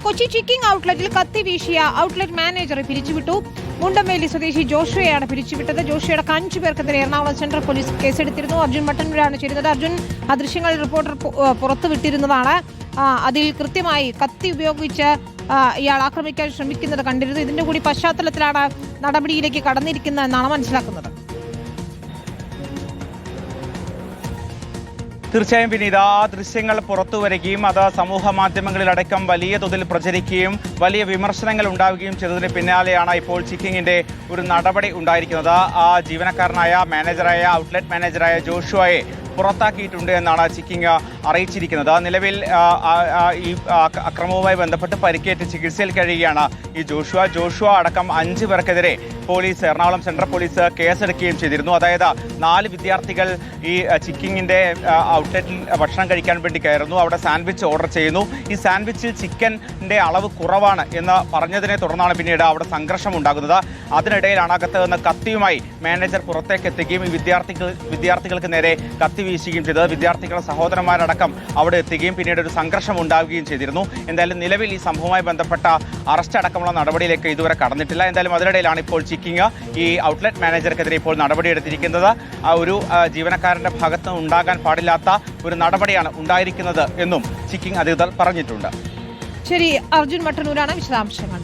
Kochi Chicking ഔട്ട്ലെറ്റിൽ കത്തി വീശിയ outlet മാനേജറെ പിരിച്ചുവിട്ടു. മുണ്ടംവേലി സ്വദേശി ജോഷുവയാണ് പിരിച്ചുവിട്ടത്. ജോഷുവയുടെ 5 പേർക്കെതിരെ എറണാകുളം സെൻട്രൽ പോലീസ് കേസെടുത്തിരുന്നു. അർജുൻ മട്ടന്നൂരാണ് ചേരുന്നത്. അർജുൻ, ആ ദൃശ്യങ്ങൾ റിപ്പോർട്ടർ പുറത്തുവിട്ടിരുന്നതാണ്. അതിൽ കൃത്യമായി കത്തി ഉപയോഗിച്ച് ഇയാൾ ആക്രമിക്കാൻ ശ്രമിക്കുന്നത് കണ്ടിരുന്നു. ഇതിന്റെ കൂടി പശ്ചാത്തലത്തിലാണ് നടപടിയിലേക്ക് കടന്നിരിക്കുന്നത് എന്നാണ് മനസ്സിലാക്കുന്നത്. തീർച്ചയായും വിനീത, ആ ദൃശ്യങ്ങൾ പുറത്തു വരികയും അത് സമൂഹ മാധ്യമങ്ങളിലടക്കം വലിയ തോതിൽ പ്രചരിക്കുകയും വലിയ വിമർശനങ്ങൾ ഉണ്ടാവുകയും ചെയ്തതിന് പിന്നാലെയാണ് ഇപ്പോൾ ചിക്കിങ്ങിന്റെ ഒരു നടപടി ഉണ്ടായിരിക്കുന്നത്. ആ ജീവനക്കാരനായ ഔട്ട്ലെറ്റ് മാനേജറായ ജോഷുവയെ പുറത്താക്കിയിട്ടുണ്ട് എന്നാണ് ചിക്കിങ് അറിയിച്ചിരിക്കുന്നത്. നിലവിൽ ഈ അക്രമവുമായി ബന്ധപ്പെട്ട് പരിക്കേറ്റ് ചികിത്സയിൽ കഴിയുകയാണ് ഈ ജോഷുവ അടക്കം 5 പേർക്കെതിരെ എറണാകുളം സെൻട്രൽ പോലീസ് കേസെടുക്കുകയും ചെയ്തിരുന്നു. അതായത് 4 വിദ്യാർത്ഥികൾ ഈ ചിക്കിങ്ങിന്റെ ഔട്ട്ലെറ്റിൽ ഭക്ഷണം കഴിക്കാൻ വേണ്ടി കയറുന്നു. അവിടെ സാൻഡ്വിച്ച് ഓർഡർ ചെയ്യുന്നു. ഈ സാൻഡ്വിച്ചിൽ ചിക്കൻ്റെ അളവ് കുറവാണ് എന്ന് പറഞ്ഞതിനെ തുടർന്നാണ് പിന്നീട് അവിടെ സംഘർഷം ഉണ്ടാകുന്നത്. അതിനിടയിലാണ് അകത്ത് നിന്ന് കത്തിയുമായി മാനേജർ പുറത്തേക്ക് എത്തുകയും ഈ വിദ്യാർത്ഥികൾക്ക് നേരെ കത്തി വീശുകയും ചെയ്തത്. വിദ്യാർത്ഥികളുടെ സഹോദരന്മാരടക്കം അവിടെ എത്തുകയും പിന്നീട് ഒരു സംഘർഷം ഉണ്ടാവുകയും ചെയ്തിരുന്നു. എന്തായാലും നിലവിൽ ഈ സംഭവവുമായി ബന്ധപ്പെട്ട അറസ്റ്റ് അടക്കമുള്ള നടപടിയിലേക്ക് ഇതുവരെ കടന്നിട്ടില്ല. എന്തായാലും അതിനിടയിലാണ് ഇപ്പോൾ ചിക്കിങ് ഈ ഔട്ട്ലെറ്റ് മാനേജർക്കെതിരെ ഇപ്പോൾ നടപടിയെടുത്തിരിക്കുന്നത്. ഒരു ജീവനക്കാരന്റെ ഭാഗത്ത് ഉണ്ടാകാൻ പാടില്ലാത്ത ഒരു നടപടിയാണ് ഉണ്ടായിരിക്കുന്നത് എന്നും ചിക്കിങ് അധികൃതർ പറഞ്ഞിട്ടുണ്ട്. ശരി, അർജുൻ മട്ടന്നൂരാണ് വിശദാംശങ്ങൾ.